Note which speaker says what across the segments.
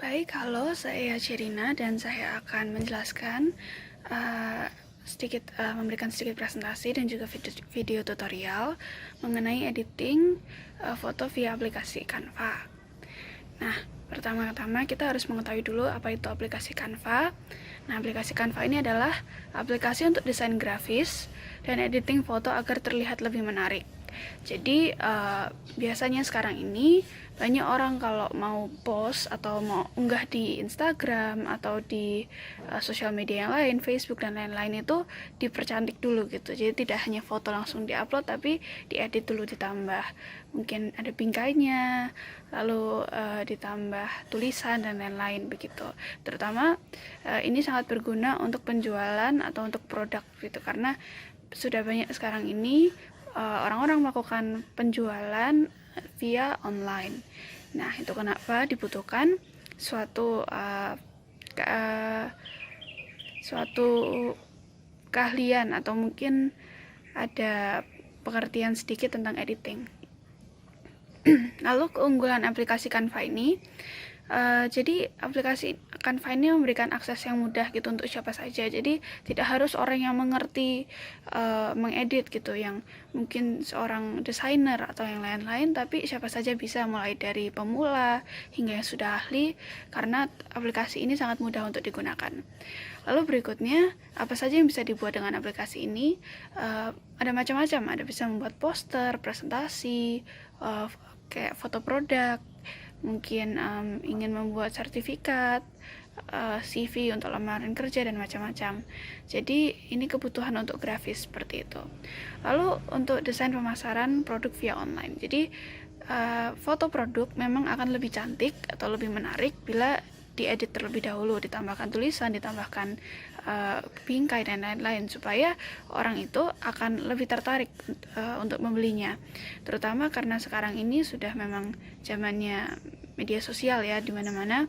Speaker 1: Baik, halo, saya Sherina dan saya akan menjelaskan memberikan sedikit presentasi dan juga video tutorial mengenai editing foto via aplikasi Canva. Nah, pertama-tama kita harus mengetahui dulu apa itu aplikasi Canva. Nah, aplikasi Canva ini adalah aplikasi untuk desain grafis dan editing foto agar terlihat lebih menarik. Jadi biasanya sekarang ini banyak orang kalau mau post atau mau unggah di Instagram atau di sosial media yang lain, Facebook dan lain-lain, itu dipercantik dulu gitu. Jadi tidak hanya foto langsung diupload, tapi diedit dulu, ditambah mungkin ada bingkainya, lalu ditambah tulisan dan lain-lain begitu. Terutama ini sangat berguna untuk penjualan atau untuk produk gitu, karena sudah banyak sekarang ini orang-orang melakukan penjualan via online. Nah, itu kenapa dibutuhkan suatu keahlian atau mungkin ada pengertian sedikit tentang editing. Lalu keunggulan aplikasi Canva ini, jadi aplikasi Canva ini memberikan akses yang mudah gitu untuk siapa saja. Jadi tidak harus orang yang mengerti mengedit gitu, yang mungkin seorang desainer atau yang lain-lain, tapi siapa saja bisa, mulai dari pemula hingga yang sudah ahli, karena aplikasi ini sangat mudah untuk digunakan. Lalu berikutnya, apa saja yang bisa dibuat dengan aplikasi ini? Ada macam-macam, ada bisa membuat poster, presentasi, kayak foto produk, mungkin ingin membuat sertifikat, CV untuk lamaran kerja dan macam-macam. Jadi ini kebutuhan untuk grafis seperti itu. Lalu untuk desain pemasaran produk via online. Jadi foto produk memang akan lebih cantik atau lebih menarik bila diedit terlebih dahulu, ditambahkan tulisan, ditambahkan bingkai dan lain-lain, supaya orang itu akan lebih tertarik untuk membelinya. Terutama karena sekarang ini sudah memang zamannya media sosial ya, di mana-mana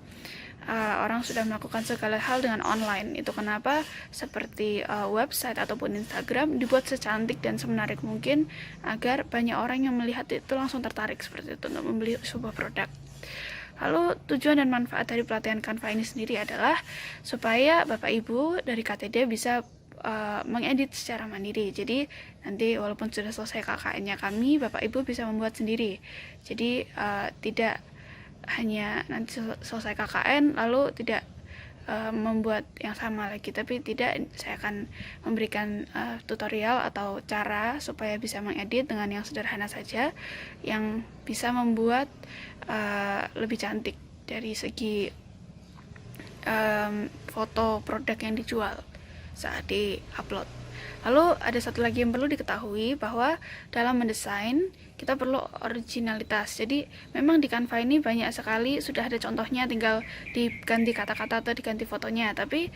Speaker 1: orang sudah melakukan segala hal dengan online. Itu kenapa seperti website ataupun Instagram dibuat secantik dan semenarik mungkin agar banyak orang yang melihat itu langsung tertarik seperti itu untuk membeli sebuah produk. Lalu tujuan dan manfaat dari pelatihan Canva ini sendiri adalah supaya Bapak Ibu dari KTD bisa mengedit secara mandiri. Jadi nanti walaupun sudah selesai KKN-nya kami, Bapak Ibu bisa membuat sendiri. Jadi tidak hanya nanti selesai KKN lalu tidak membuat yang sama lagi, tapi tidak, saya akan memberikan tutorial atau cara supaya bisa mengedit dengan yang sederhana saja, yang bisa membuat lebih cantik dari segi foto produk yang dijual saat di-upload. Lalu ada satu lagi yang perlu diketahui, bahwa dalam mendesain kita perlu originalitas. Jadi memang di Canva ini banyak sekali sudah ada contohnya, tinggal diganti kata-kata atau diganti fotonya, tapi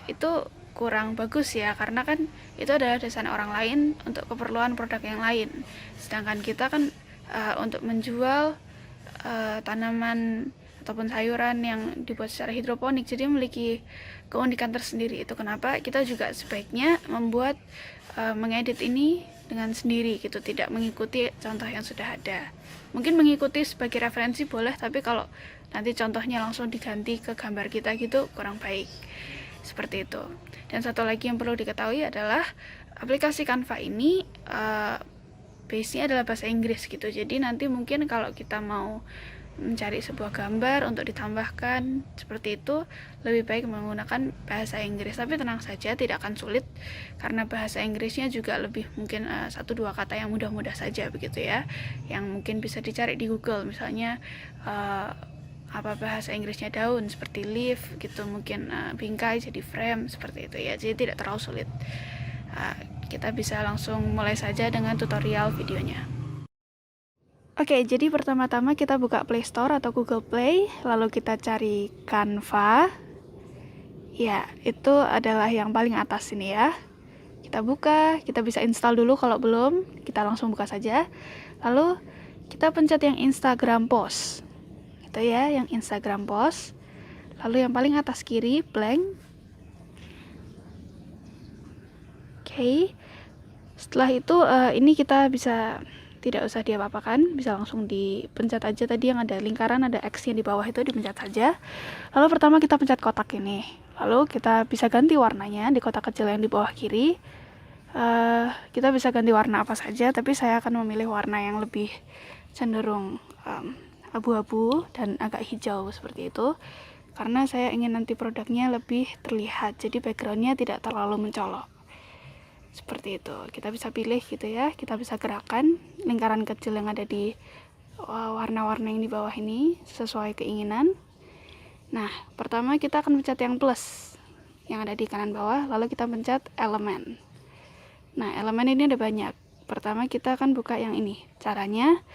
Speaker 1: itu kurang bagus ya, karena kan itu adalah desain orang lain untuk keperluan produk yang lain. Sedangkan kita kan untuk menjual tanaman ataupun sayuran yang dibuat secara hidroponik, jadi memiliki keunikan tersendiri. Itu kenapa kita juga sebaiknya membuat mengedit ini dengan sendiri gitu, tidak mengikuti contoh yang sudah ada. Mungkin mengikuti sebagai referensi boleh, tapi kalau nanti contohnya langsung diganti ke gambar kita gitu, kurang baik. Seperti itu. Dan satu lagi yang perlu diketahui adalah aplikasi Canva ini base-nya adalah bahasa Inggris gitu. Jadi nanti mungkin kalau kita mau mencari sebuah gambar untuk ditambahkan seperti itu, lebih baik menggunakan bahasa Inggris. Tapi tenang saja, tidak akan sulit, karena bahasa Inggrisnya juga lebih mungkin 1-2 kata yang mudah-mudah saja begitu ya, yang mungkin bisa dicari di Google. Misalnya apa bahasa Inggrisnya daun, seperti leaf gitu, mungkin bingkai jadi frame, seperti itu ya. Jadi tidak terlalu sulit. Kita bisa langsung mulai saja dengan tutorial videonya. Oke, jadi pertama-tama kita buka Play Store atau Google Play, lalu kita cari Canva. Ya, itu adalah yang paling atas ini ya. Kita buka, kita bisa install dulu kalau belum, kita langsung buka saja. Lalu kita pencet yang Instagram Post. Itu ya, yang Instagram Post. Lalu yang paling atas kiri, blank. Oke. Setelah itu ini kita bisa tidak usah diapa-apakan, bisa langsung dipencet aja. Tadi yang ada lingkaran, ada X-nya di bawah itu dipencet saja. Lalu pertama kita pencet kotak ini, lalu kita bisa ganti warnanya di kotak kecil yang di bawah kiri. Kita bisa ganti warna apa saja, tapi saya akan memilih warna yang lebih cenderung abu-abu dan agak hijau seperti itu, karena saya ingin nanti produknya lebih terlihat, jadi backgroundnya tidak terlalu mencolok. Seperti itu, kita bisa pilih gitu ya, kita bisa gerakan lingkaran kecil yang ada di warna-warna yang di bawah ini sesuai keinginan. Nah, pertama kita akan pencet yang plus yang ada di kanan bawah, lalu kita pencet elemen. Nah, elemen ini ada banyak. Pertama kita akan buka yang ini. Caranya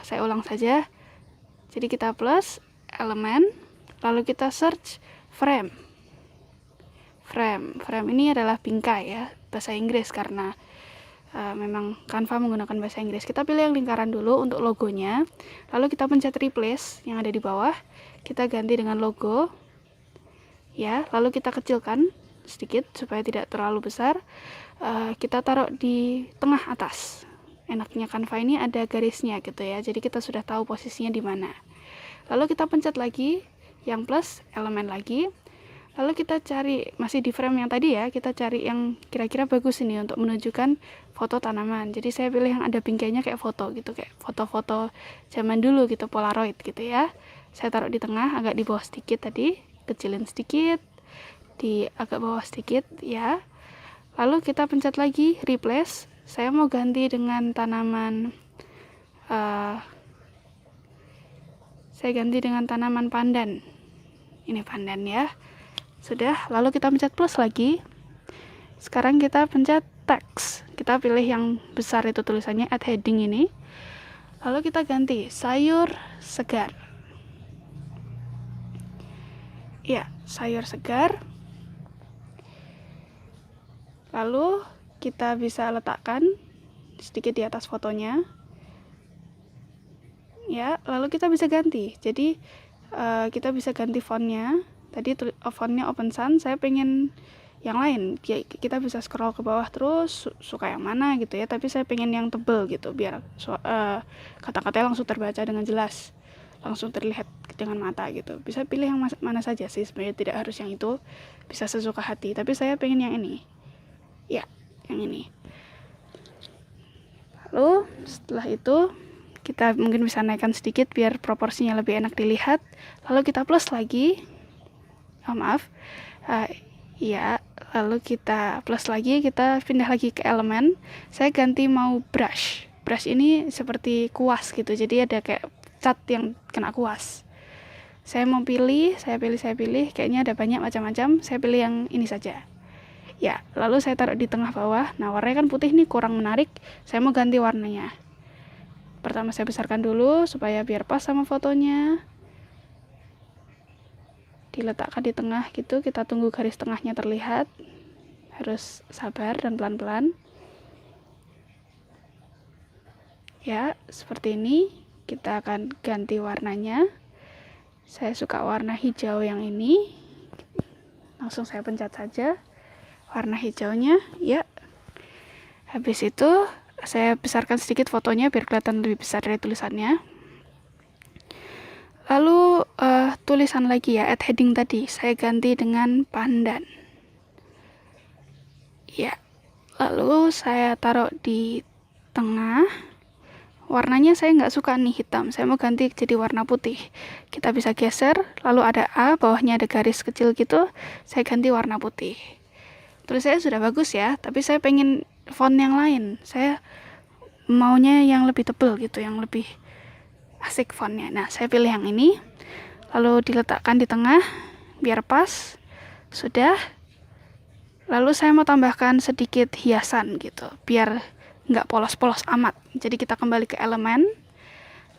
Speaker 1: saya ulang saja. Jadi kita plus elemen, lalu kita search frame. Frame ini adalah bingkai ya, bahasa Inggris, karena memang Canva menggunakan bahasa Inggris. Kita pilih yang lingkaran dulu untuk logonya, lalu kita pencet replace yang ada di bawah, kita ganti dengan logo ya, lalu kita kecilkan sedikit supaya tidak terlalu besar. Kita taruh di tengah atas. Enaknya Canva ini ada garisnya gitu ya, jadi kita sudah tahu posisinya di mana. Lalu kita pencet lagi yang plus elemen lagi. Lalu kita cari, masih di frame yang tadi ya, kita cari yang kira-kira bagus ini untuk menunjukkan foto tanaman. Jadi saya pilih yang ada bingkainya kayak foto gitu, kayak foto-foto zaman dulu gitu, Polaroid gitu ya. Saya taruh di tengah, agak di bawah sedikit tadi, kecilin sedikit, di agak bawah sedikit ya. Lalu kita pencet lagi replace. Saya mau ganti dengan tanaman, saya ganti dengan tanaman pandan. Ini pandan ya. Sudah, lalu kita pencet plus lagi. Sekarang kita pencet text. Kita pilih yang besar itu tulisannya add heading ini. Lalu kita ganti sayur segar. Ya, sayur segar. Lalu kita bisa letakkan sedikit di atas fotonya. Ya, lalu kita bisa ganti. Jadi kita bisa ganti fontnya. Tadi fontnya Open Sun, saya pengen yang lain. Kita bisa scroll ke bawah terus, suka yang mana gitu ya. Tapi saya pengen yang tebel gitu, biar kata-katanya langsung terbaca dengan jelas, langsung terlihat dengan mata gitu. Bisa pilih yang mana saja sih, sebenarnya tidak harus yang itu, bisa sesuka hati. Tapi saya pengen yang ini. Ya, yang ini. Lalu setelah itu kita mungkin bisa naikkan sedikit biar proporsinya lebih enak dilihat. Lalu kita plus lagi. Ya, lalu kita plus lagi, kita pindah lagi ke elemen. Saya ganti mau brush. Brush ini seperti kuas gitu, jadi ada kayak cat yang kena kuas. Saya mau pilih, saya pilih, kayaknya ada banyak macam-macam. Saya pilih yang ini saja. Ya, lalu saya taruh di tengah bawah. Nah, warnanya kan putih nih, kurang menarik. Saya mau ganti warnanya. Pertama saya besarkan dulu supaya biar pas sama fotonya. Diletakkan di tengah gitu, kita tunggu garis tengahnya terlihat, harus sabar dan pelan-pelan ya. Seperti ini kita akan ganti warnanya. Saya suka warna hijau yang ini, langsung saya pencet saja warna hijaunya ya. Habis itu saya besarkan sedikit fotonya biar kelihatan lebih besar dari tulisannya. Lalu tulisan lagi ya, add heading tadi saya ganti dengan pandan. Ya, lalu saya taruh di tengah. Warnanya saya nggak suka nih hitam, saya mau ganti jadi warna putih. Kita bisa geser, lalu ada A, bawahnya ada garis kecil gitu, saya ganti warna putih. Tulisannya sudah bagus ya, tapi saya pengen font yang lain. Saya maunya yang lebih tebal gitu, yang lebih asik fontnya. Nah, saya pilih yang ini, lalu diletakkan di tengah biar pas. Sudah. Lalu saya mau tambahkan sedikit hiasan gitu, biar nggak polos-polos amat. Jadi kita kembali ke elemen,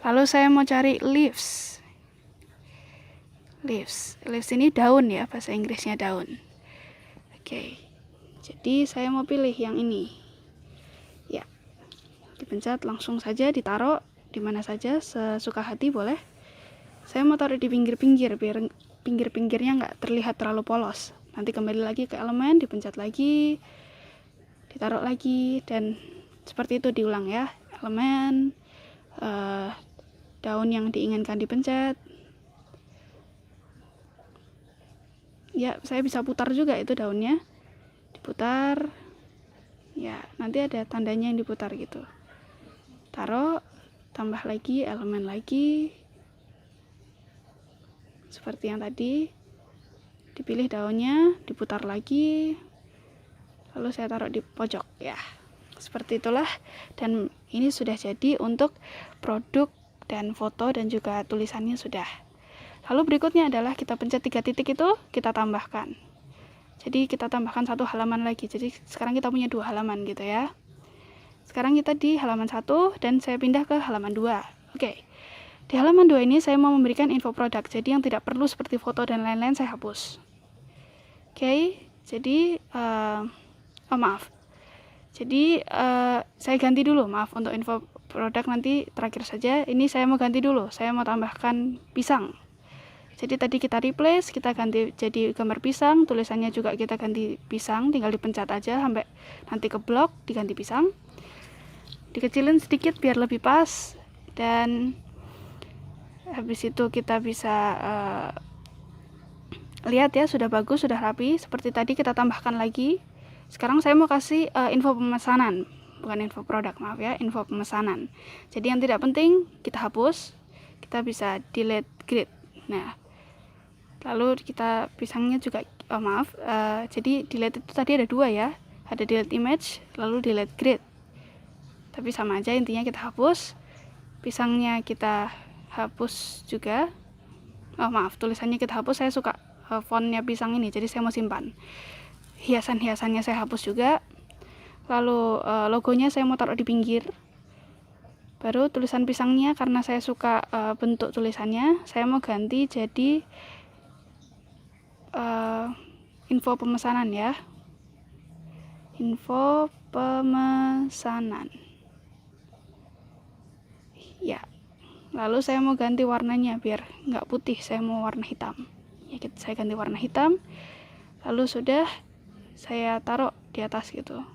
Speaker 1: lalu saya mau cari leaves. Leaves ini daun ya, bahasa Inggrisnya daun. Oke, jadi saya mau pilih yang ini ya. Dipencet, langsung saja ditaruh di mana saja, sesuka hati boleh. Saya mau taruh di pinggir-pinggir biar pinggir-pinggirnya nggak terlihat terlalu polos. Nanti kembali lagi ke elemen, dipencet lagi, ditaruh lagi, dan seperti itu diulang ya. elemen, daun yang diinginkan dipencet. Ya, saya bisa putar juga itu daunnya, diputar. Ya, nanti ada tandanya yang diputar gitu. Taruh, tambah lagi elemen lagi, seperti yang tadi. Dipilih daunnya, diputar lagi, lalu saya taruh di pojok ya. Seperti itulah, dan ini sudah jadi untuk produk dan foto dan juga tulisannya sudah. Lalu berikutnya adalah kita pencet 3 titik itu, kita tambahkan. Jadi kita tambahkan 1 halaman lagi. Jadi sekarang kita punya 2 halaman gitu ya. Sekarang kita di halaman 1 dan saya pindah ke halaman 2. Oke. Di halaman 2 ini saya mau memberikan info produk. Jadi yang tidak perlu seperti foto dan lain-lain saya hapus. Oke. Jadi maaf. Jadi saya ganti dulu, maaf, untuk info produk nanti terakhir saja. Ini saya mau ganti dulu. Saya mau tambahkan pisang. Jadi tadi kita replace, kita ganti jadi gambar pisang, tulisannya juga kita ganti pisang, tinggal dipencet aja sampai nanti ke blok, diganti pisang. Dikecilin sedikit biar lebih pas, dan habis itu kita bisa lihat ya, sudah bagus, sudah rapi. Seperti tadi kita tambahkan lagi. Sekarang saya mau kasih info pemesanan, bukan info produk, maaf ya, info pemesanan. Jadi yang tidak penting kita hapus, kita bisa delete grid. Nah, lalu kita pisangnya juga, jadi delete itu tadi ada 2 ya, ada delete image, lalu delete grid. Tapi sama aja, intinya kita hapus. Pisangnya kita hapus juga. Tulisannya kita hapus. Saya suka fontnya pisang ini, jadi saya mau simpan. Hiasan-hiasannya saya hapus juga. Lalu logonya saya mau taruh di pinggir. Baru tulisan pisangnya, karena saya suka bentuk tulisannya, saya mau ganti jadi info pemesanan ya, info pemesanan ya. Lalu saya mau ganti warnanya biar nggak putih, saya mau warna hitam ya. Saya ganti warna hitam, lalu sudah saya taruh di atas gitu.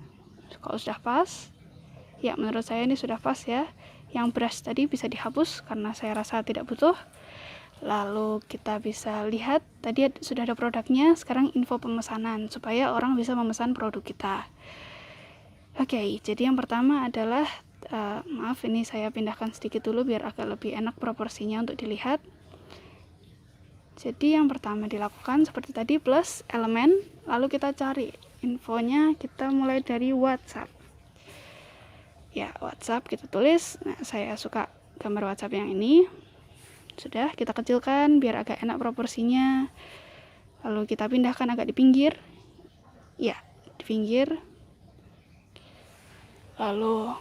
Speaker 1: Kalau sudah pas ya, menurut saya ini sudah pas ya. Yang brush tadi bisa dihapus karena saya rasa tidak butuh. Lalu kita bisa lihat tadi sudah ada produknya. Sekarang info pemesanan supaya orang bisa memesan produk kita. Oke, jadi yang pertama adalah maaf, ini saya pindahkan sedikit dulu biar agak lebih enak proporsinya untuk dilihat. Jadi yang pertama dilakukan seperti tadi, plus elemen, lalu kita cari infonya. Kita mulai dari WhatsApp ya, WhatsApp kita tulis. Nah, saya suka gambar WhatsApp yang ini. Sudah, kita kecilkan biar agak enak proporsinya. Lalu kita pindahkan agak di pinggir. Ya, di pinggir. Lalu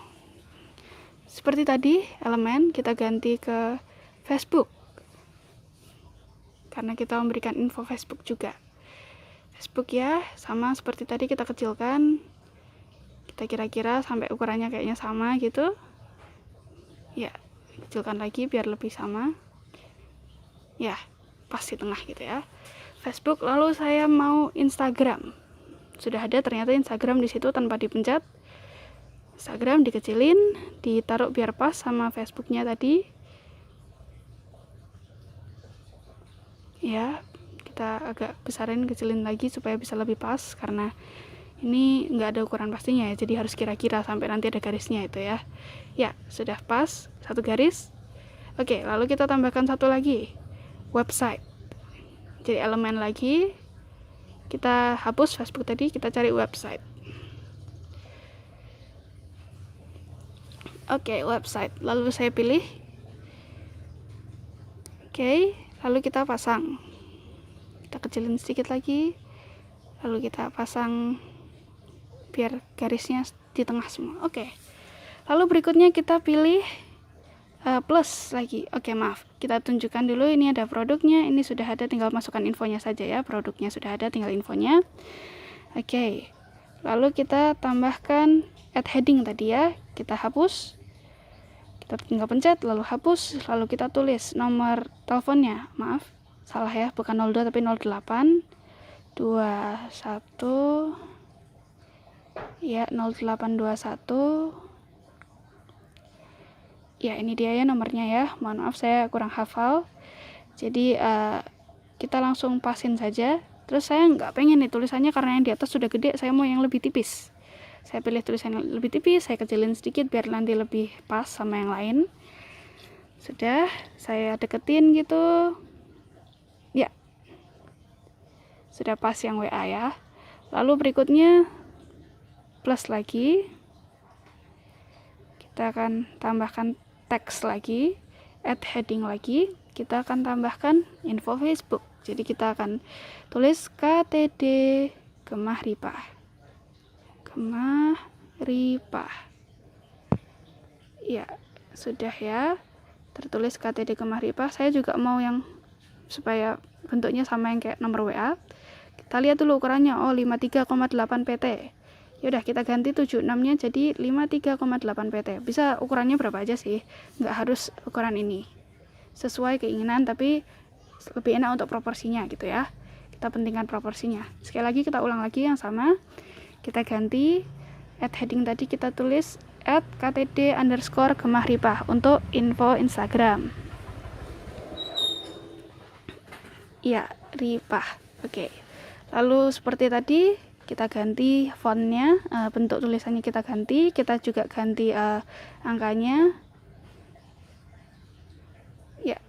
Speaker 1: seperti tadi, elemen kita ganti ke Facebook. Karena kita memberikan info Facebook juga. Facebook ya, sama seperti tadi kita kecilkan. Kita kira-kira sampai ukurannya kayaknya sama gitu. Ya, kecilkan lagi biar lebih sama. Ya, pas di tengah gitu ya. Facebook, lalu saya mau Instagram. Sudah ada ternyata Instagram di situ tanpa dipencet. Instagram dikecilin, ditaruh biar pas sama Facebooknya tadi. Ya, kita agak besarin, kecilin lagi supaya bisa lebih pas, karena ini nggak ada ukuran pastinya ya, jadi harus kira-kira sampai nanti ada garisnya itu ya. Ya, sudah pas, 1 garis. Oke, lalu kita tambahkan 1 lagi, website. Jadi elemen lagi, kita hapus Facebook tadi, kita cari website. Oke, website, lalu saya pilih. Oke, lalu kita pasang. Kita kecilin sedikit lagi, lalu kita pasang biar garisnya di tengah semua. Oke, lalu berikutnya kita pilih plus lagi. Oke, maaf, kita tunjukkan dulu. Ini ada produknya, ini sudah ada, tinggal masukkan infonya saja ya. Produknya sudah ada, tinggal infonya. Oke, lalu kita tambahkan add heading tadi ya, kita hapus. Kita tinggal pencet, lalu hapus, lalu kita tulis nomor teleponnya. Maaf, salah ya, bukan 02 tapi 08 21 ya, 0821 Ya, ini dia ya nomornya ya. Mohon maaf saya kurang hafal. Jadi kita langsung pasin saja. Terus saya nggak pengen nih tulisannya karena yang di atas sudah gede, saya mau yang lebih tipis. Saya pilih tulisan yang lebih tipis, saya kecilin sedikit biar nanti lebih pas sama yang lain. Sudah, saya deketin gitu. Ya, sudah pas yang WA ya. Lalu berikutnya plus lagi. Kita akan tambahkan teks lagi, add heading lagi. Kita akan tambahkan info Facebook. Jadi kita akan tulis KTD Kemah Ripah. Kemah Ripah. Ya, sudah ya. Tertulis KTD Kemah Ripah. Saya juga mau yang supaya bentuknya sama yang kayak nomor WA. Kita lihat dulu ukurannya. Oh, 53,8 pt. Yaudah, kita ganti 76-nya jadi 53,8 pt. Bisa ukurannya berapa aja sih? Nggak harus ukuran ini. Sesuai keinginan, tapi lebih enak untuk proporsinya gitu ya. Kita pentingkan proporsinya. Sekali lagi kita ulang lagi yang sama. Kita ganti add heading tadi, kita tulis @ktd_Kemah Ripah untuk info Instagram. Ya, Ripah. Oke. Lalu seperti tadi kita ganti fontnya, bentuk tulisannya kita ganti. Kita juga ganti angkanya. Ya,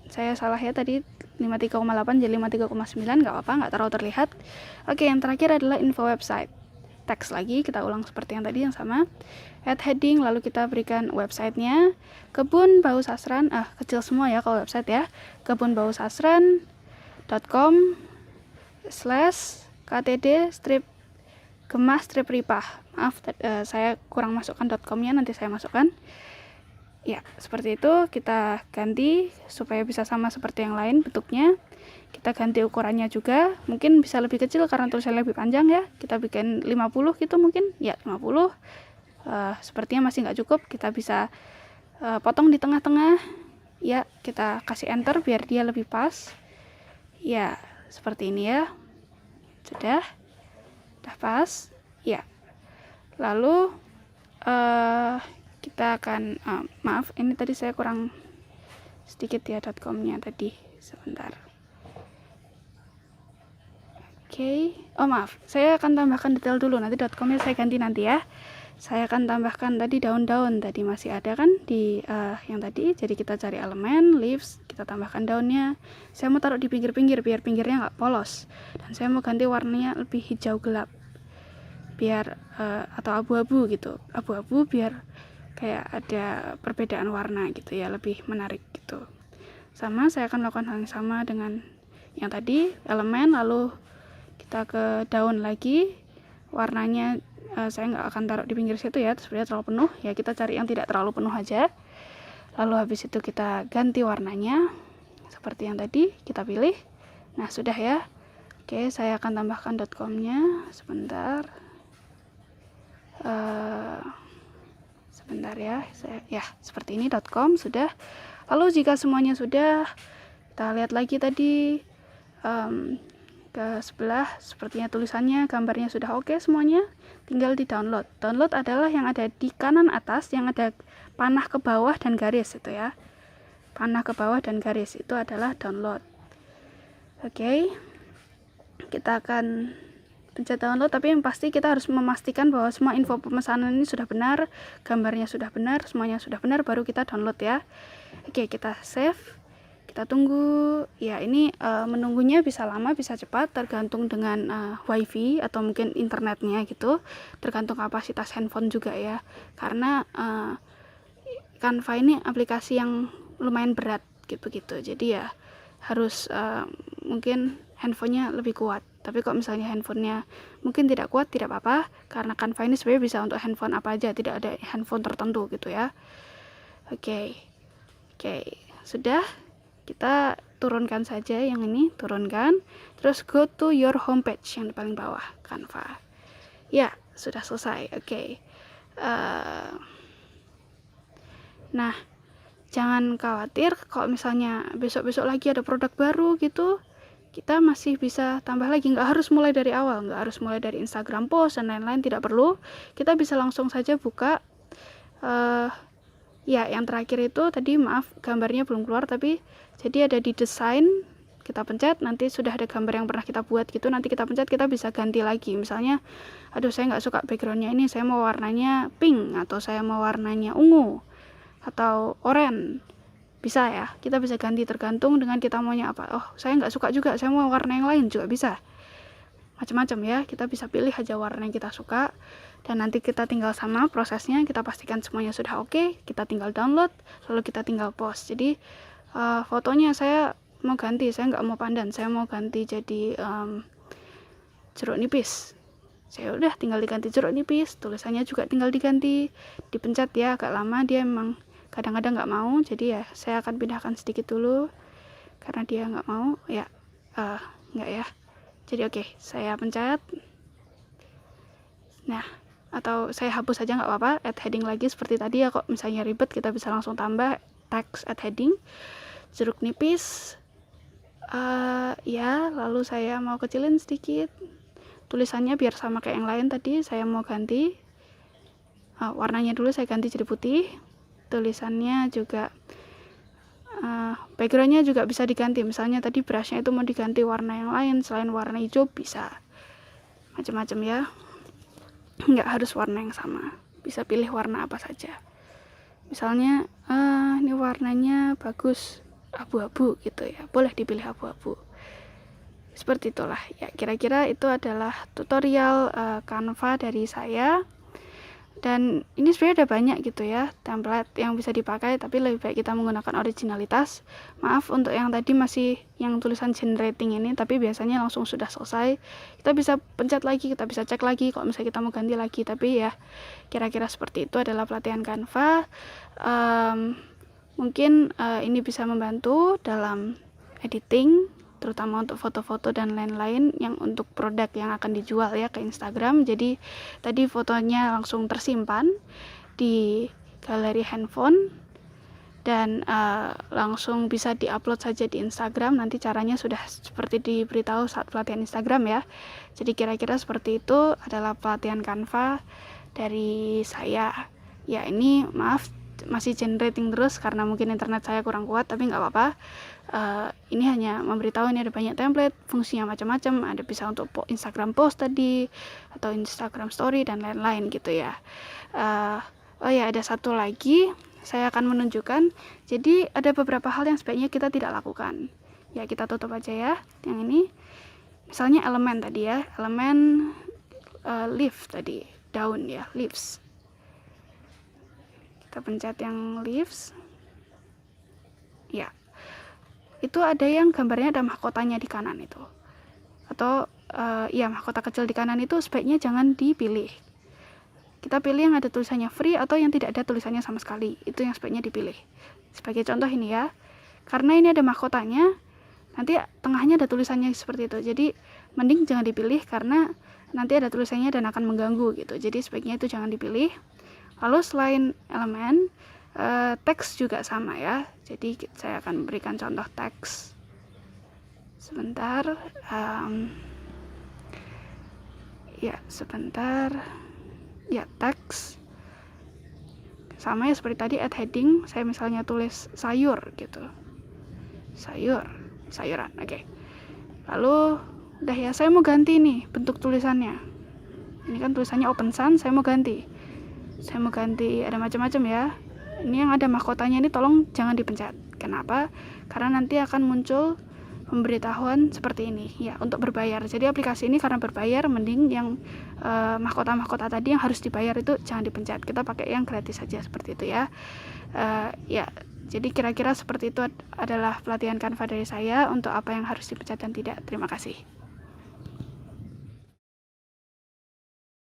Speaker 1: saya salah ya tadi 53,8 jadi 53,9, nggak apa-apa, nggak terlalu terlihat. Oke, yang terakhir adalah info website. Teks lagi, kita ulang seperti yang tadi yang sama. Add heading, lalu kita berikan websitenya. Kebun Bau Sasran, kecil semua ya kalau website ya. kebunbausasran.com/ktd-kemah-ripah. Maaf, saya kurang masukkan .com-nya, nanti saya masukkan. Ya, seperti itu. Kita ganti supaya bisa sama seperti yang lain bentuknya. Kita ganti ukurannya juga. Mungkin bisa lebih kecil karena tulisannya lebih panjang ya. Kita bikin 50 gitu mungkin. Ya, 50. Sepertinya masih nggak cukup. Kita bisa potong di tengah-tengah. Ya, kita kasih enter biar dia lebih pas. Ya, seperti ini ya. Sudah pas. Ya. Lalu kita akan maaf, ini tadi saya kurang sedikit ya .com-nya tadi. Sebentar. Oke. Oh maaf, saya akan tambahkan detail dulu. Nanti .com-nya saya ganti nanti ya. Saya akan tambahkan tadi daun-daun. Tadi masih ada kan di yang tadi. Jadi kita cari elemen leaves, kita tambahkan daunnya. Saya mau taruh di pinggir-pinggir biar pinggirnya nggak polos. Dan saya mau ganti warnanya lebih hijau gelap. Biar atau abu-abu gitu. Abu-abu biar kayak ada perbedaan warna gitu ya, lebih menarik gitu. Sama, saya akan lakukan hal yang sama dengan yang tadi, elemen, lalu kita ke daun lagi. Warnanya saya nggak akan taruh di pinggir situ ya, sebenarnya terlalu penuh ya, kita cari yang tidak terlalu penuh aja. Lalu habis itu kita ganti warnanya seperti yang tadi, kita pilih. Nah, sudah ya. Oke, saya akan tambahkan .com-nya sebentar. Sebentar ya, seperti ini .com sudah. Lalu jika semuanya sudah, kita lihat lagi tadi ke sebelah, sepertinya tulisannya, gambarnya sudah oke semuanya, tinggal di download. Download adalah yang ada di kanan atas, yang ada panah ke bawah dan garis itu ya. Panah ke bawah dan garis itu adalah download. Oke, kita akan pencet download, tapi yang pasti kita harus memastikan bahwa semua info pemesanan ini sudah benar, gambarnya sudah benar, semuanya sudah benar, baru kita download ya. Oke, kita save, kita tunggu. Ya, ini menunggunya bisa lama bisa cepat, tergantung dengan wifi atau mungkin internetnya gitu, tergantung kapasitas handphone juga ya, karena Canva ini aplikasi yang lumayan berat gitu, jadi ya harus mungkin handphonenya lebih kuat. Tapi kalau misalnya handphonenya mungkin tidak kuat, tidak apa-apa, karena Canva ini sebenarnya bisa untuk handphone apa aja, tidak ada handphone tertentu gitu ya. Oke, sudah, kita turunkan saja yang ini, turunkan, terus go to your homepage yang di paling bawah, Canva. Ya, sudah selesai. Oke. Nah, jangan khawatir kalau misalnya besok-besok lagi ada produk baru gitu, kita masih bisa tambah lagi, nggak harus mulai dari awal, nggak harus mulai dari Instagram post dan lain-lain, tidak perlu. Kita bisa langsung saja buka Ya, yang terakhir itu tadi maaf gambarnya belum keluar, tapi jadi ada di desain, kita pencet, nanti sudah ada gambar yang pernah kita buat gitu, nanti kita pencet, kita bisa ganti lagi. Misalnya, aduh saya nggak suka backgroundnya ini, saya mau warnanya pink, atau saya mau warnanya ungu, atau oranye. Bisa ya, kita bisa ganti tergantung dengan kita maunya apa. Oh, saya nggak suka juga, saya mau warna yang lain juga bisa. Macam-macam ya, kita bisa pilih aja warna yang kita suka, dan nanti kita tinggal sama prosesnya, kita pastikan semuanya sudah oke, kita tinggal download, lalu kita tinggal post. Jadi fotonya saya mau ganti, saya nggak mau pandan, saya mau ganti jadi jeruk nipis. Saya udah tinggal diganti jeruk nipis, tulisannya juga tinggal diganti, dipencet ya, agak lama dia emang kadang-kadang nggak mau, jadi ya saya akan pindahkan sedikit dulu karena dia nggak mau ya, nggak ya. Jadi oke, saya pencet. Nah, atau saya hapus saja nggak apa-apa, add heading lagi seperti tadi ya. Kok misalnya ribet, kita bisa langsung tambah text add heading, jeruk nipis. Ya, lalu saya mau kecilin sedikit tulisannya biar sama kayak yang lain tadi. Saya mau ganti warnanya dulu, saya ganti jadi putih. Tulisannya juga backgroundnya juga bisa diganti, misalnya tadi brushnya itu mau diganti warna yang lain selain warna hijau, bisa macam-macam ya, nggak harus warna yang sama, bisa pilih warna apa saja. Misalnya ini warnanya bagus abu-abu gitu ya, boleh dipilih abu-abu. Seperti itulah ya, kira-kira itu adalah tutorial Canva dari saya. Dan ini sebenarnya ada banyak gitu ya template yang bisa dipakai, tapi lebih baik kita menggunakan originalitas. Maaf untuk yang tadi masih yang tulisan generating ini, tapi biasanya langsung sudah selesai. Kita bisa pencet lagi, kita bisa cek lagi kalau misalnya kita mau ganti lagi. Tapi ya kira-kira seperti itu adalah pelatihan Canva. Mungkin ini bisa membantu dalam editing, terutama untuk foto-foto dan lain-lain yang untuk produk yang akan dijual ya ke Instagram. Jadi tadi fotonya langsung tersimpan di galeri handphone dan langsung bisa diupload saja di Instagram. Nanti caranya sudah seperti diberitahu saat pelatihan Instagram ya. Jadi kira-kira seperti itu adalah pelatihan Canva dari saya. Ya ini maaf masih generating terus karena mungkin internet saya kurang kuat, tapi nggak apa-apa. Ini hanya memberitahu ini ada banyak template, fungsinya macam-macam, ada bisa untuk Instagram post tadi atau Instagram story dan lain-lain gitu ya. Oh ya, ada satu lagi saya akan menunjukkan. Jadi ada beberapa hal yang sebaiknya kita tidak lakukan ya, kita tutup aja ya yang ini. Misalnya elemen tadi ya, elemen leaf tadi, daun ya, leaves. Kita pencet yang leaves ya, itu ada yang gambarnya ada mahkotanya di kanan itu, atau ya mahkota kecil di kanan itu sebaiknya jangan dipilih. Kita pilih yang ada tulisannya free atau yang tidak ada tulisannya sama sekali, itu yang sebaiknya dipilih. Sebagai contoh ini ya, karena ini ada mahkotanya, nanti tengahnya ada tulisannya seperti itu, jadi mending jangan dipilih karena nanti ada tulisannya dan akan mengganggu gitu, jadi sebaiknya itu jangan dipilih. Lalu selain elemen, teks juga sama ya, jadi saya akan memberikan contoh teks sebentar. Ya sebentar ya, teks sama ya seperti tadi, add heading. Saya misalnya tulis sayur gitu, sayuran, oke. Lalu udah ya, saya mau ganti nih bentuk tulisannya. Ini kan tulisannya open sun, saya mau ganti ada macam-macam ya. Ini yang ada mahkotanya ini tolong jangan dipencet. Kenapa? Karena nanti akan muncul pemberitahuan seperti ini ya, untuk berbayar. Jadi aplikasi ini karena berbayar, mending yang mahkota-mahkota tadi yang harus dibayar itu jangan dipencet. Kita pakai yang gratis saja seperti itu ya. Ya, jadi kira-kira seperti itu adalah pelatihan Canva dari saya untuk apa yang harus dipencet dan tidak. Terima kasih.